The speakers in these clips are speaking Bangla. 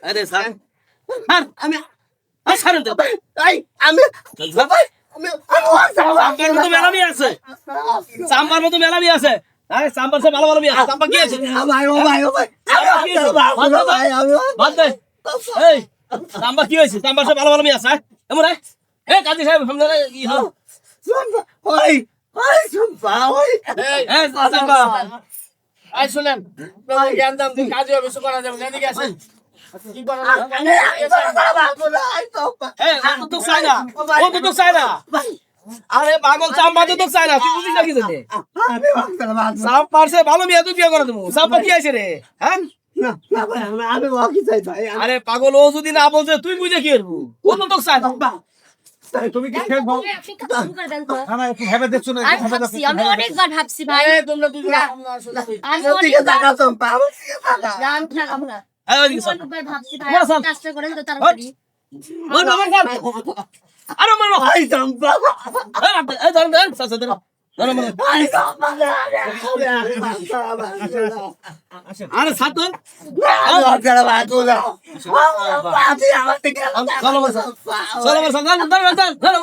আরে স্যার স্যার আমি ছাড়েন তো এই আমি ভাই আমি চাম্পার মতো মেলামি আছে চাম্পার মতো মেলামি আছে আরে চাম্পার সে ভালো ভালো আছে চাম্পা কি আছে ভাই ও ভাই ও ভাই ভাই আমি বাদ দে এই চাম্পা কি হয়েছে চাম্পার সে ভালো ভালো আছে এমন এ কাজী সাহেব সামনে ই হো ওই ওই সুপা ওই এই চাম্পা আই শুনেন জ্ঞান দাম দিন কাজে হবে কিছু করা যাবে না এদিকে আসেন কি করা এই ও তো চাই না ও তো চাই না আরে পাগল চাম্পা তো চাই না তুই বুঝিস না কি জানে চাম্পার সে ভালো মেয়ে তুই বিয়ে করে দেবো চাম্পা কি আছে রে হ্যাঁ আমি ওকে চাই ভাই আরে পাগল ও যদি না বলছে তুই বুঝে কি করবো ও তো চাই না তুমি কি খেলবো আপনি একটু ফোন করে দেন তো। না একটু ভেবে দেখছো না আমি ভাবছি, আমি অনেকবার ভাবছি ভাই। এই তোমরা দুজন আসলে আমি দিকে অনেকবার টাকা চম্পা আমার দিকে টাকা না, আমি থাকবো না। এই আমি ওদিকে সর অনেকবার ভাবছি ভাই, বলো, আপনি সর। কাজটা করেন তো তাড়াতাড়ি। ওই বাবা স্যার আরে মারো ভাই চম্পা এই ধরেন ধরেন স্যার ধরেন ধরেন মারো ভাই চম্পা আরে সাত ধর আমার দিকে চলো বস চলো বস ধর ধর ধর ধর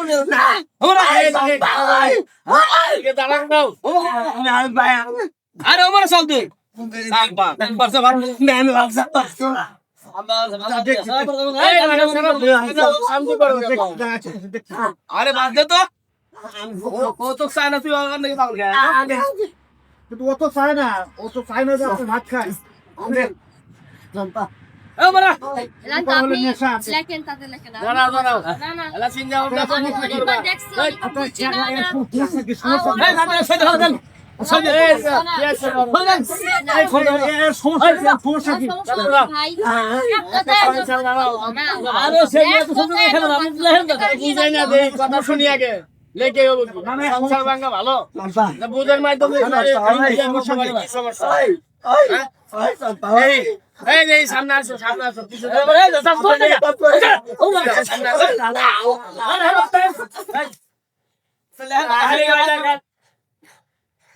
আমরা কে দাঁড়ান দাও ভাই আরে ওমর চল তুই সাম্পা পারছে ভালো শান্তি করো আরে বাদ দে তো ও তো চায় না তুই ওখান থেকে পাগল খেয়ে কিন্তু ও তো চায় না যে আপনি ভাত খায় এ মারা এলান তো আপনি লেখেন, তাতে লেখেন। দাঁড়াও দাঁড়াও না, না, এলা চিন্তা ভাবনা করো না অনেকবার দেখছি, অনেকবার বুঝছি না, না। এই না সইতে হবে দেন সইতে এই কি আছে বল দেন সমস্যা কি সমস্যা ভাই। কোথায় আছে? না, আরে সেই তো শুনতে এখানে আমি লেহেন দাদা বুঝাই না দে কথা শুনি আগে লেকে হবো কি সংসার ভাঙা ভালো না বুঝের মাধ্যমে সমস্যা এই এই এই সামনে আসো পিছনে এই দাদা কোন জায়গা ও সামনে আসো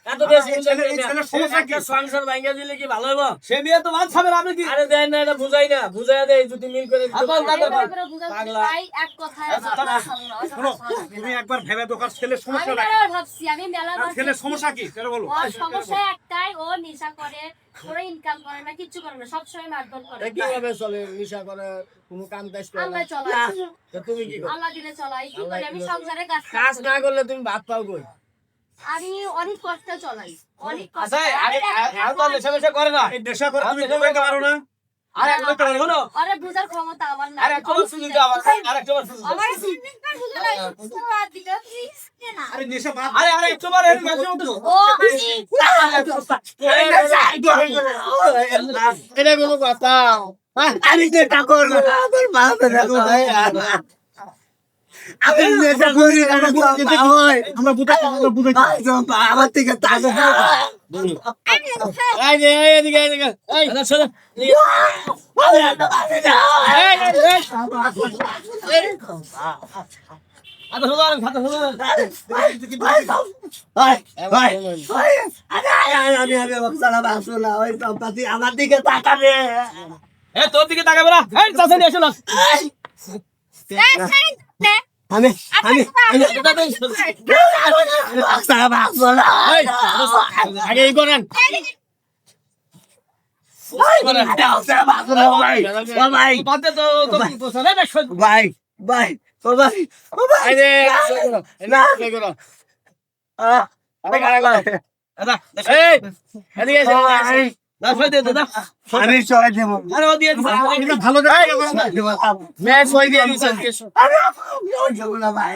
এত বেশি সমস্যা কি সংসার ভাঙা দিলে কি ভালো হইব সে বিয়ে তো মান খাবেন আপনি কি আরে দেন না এটা বুঝাই না বুঝাই দেয় যদি মিল করে দিতে আবার পারো। দাদা একবার বুঝাচ্ছি ভাই, এক কথায় শোনো তুমি একবার ভেবে দোকার ছেলের আমি সমস্যা মেলাবার ভাবছি, আমি মেলাবার ছেলের সমস্যা কি সেটা বলো ওর সমস্যা একটাই, ও নেশা করে, কোনো ইনকাম করে না, কিচ্ছু করে না, সবসময় মারধর করে। এটা কিভাবে চলে নিশা করে কোনো কাম কাজ করে আল্লাহ না? চলাই, তা তুমি কি করো আল্লাহ দিলে চলাই, কি করি আমি সংসারে কাজ কাজ করি। না করলে তুমি ভাত পাও কই আমি অনেক কষ্টে চলাই, অনেক আচ্ছা কষ্টে। আরে আর তো নেশা করে না এই নেশা করে তুমি বুঝাইতে পারো না আর এক লোক হলো আরে বুঝার ক্ষমতা আমার নাই। আর এক বার সুযোগ দাও আর এক বার সুযোগ দাও আমার সিগনেচার বুঝে নাই, বাদ দিলে প্লিজ না। আরে নেশা বাদ আরে আরে একটু বার এর কাছে উঠো ও আমি এটা কোনো কথা আমি যেটা করবো আমার বাবা দেখো ভাই আমি যেটা করি আমরা বুঝাইতে ভাই চম্পা আমার দিকে টাকা এই যে এদিকে এদিকে এই আচ্ছা চলো আচ্ছা শুনুন খাতা শুনুন আমার দিকে তাকাবে এ তোর দিকে তাকাবে না এই চাচা নিয়ে আসো না আমি আমি আগে এই করেন ভাই বাদে তো তো না না ভাই ভাই ও ভাই ও ভাই এই যে না এই করো আরে গাড়া করো দাদা এই এদিকে এসে না সই দে দাদা আমি সবাই দেবো আরে ও দিয়ে দিছে ভালো ম্যাচ হই দিয়ে দিছেন কিছু আমি যাবো না ভাই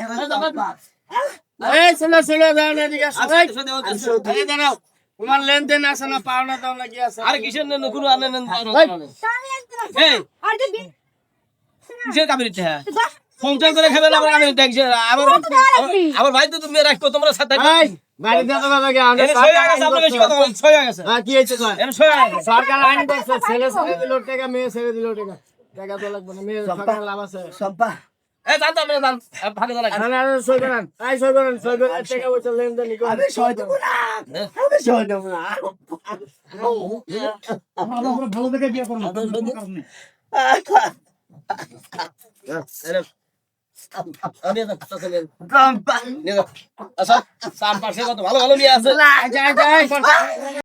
এই ছেলে ছেলে দাঁড়ান এদিকে আসো এই দাঁড়াও তোমার লেনদেন আছে না পাওনা দাও না কি আছে আরে কিসের নেন কোনো আনেন এই যে কাবিরিতে হ্যাঁ সংসার করে খাবে না আমি দেখছি আমার ভাই তো তুমি রাখো তোমরা সাথে এই বাড়ি দাও দাদা কে এনে ছয় গেছে আপনার বেশি কথা বলেন ছয় গেছে হ্যাঁ কি হয়েছে কয় এনে ছয় গেছে সরকার আইন দেখছে ছেলে ছেড়ে দিল টাকা মেয়ে ছেড়ে দিল টাকা টাকা তো লাগবে না মেয়ে সরকার লাভ আছে সম্পা এ জানতো আমি জান ভালো জানা না না সই করেন এই সই করেন টাকা বলছে লেনদেন নি আমি সবাই দেবো না আমি সবাই দেবো না আমরা ভালো দেখে বিয়ে করবো আচ্ছা, চার পাশে কত ভালো ভালো নিয়ে আছে। যাই যাই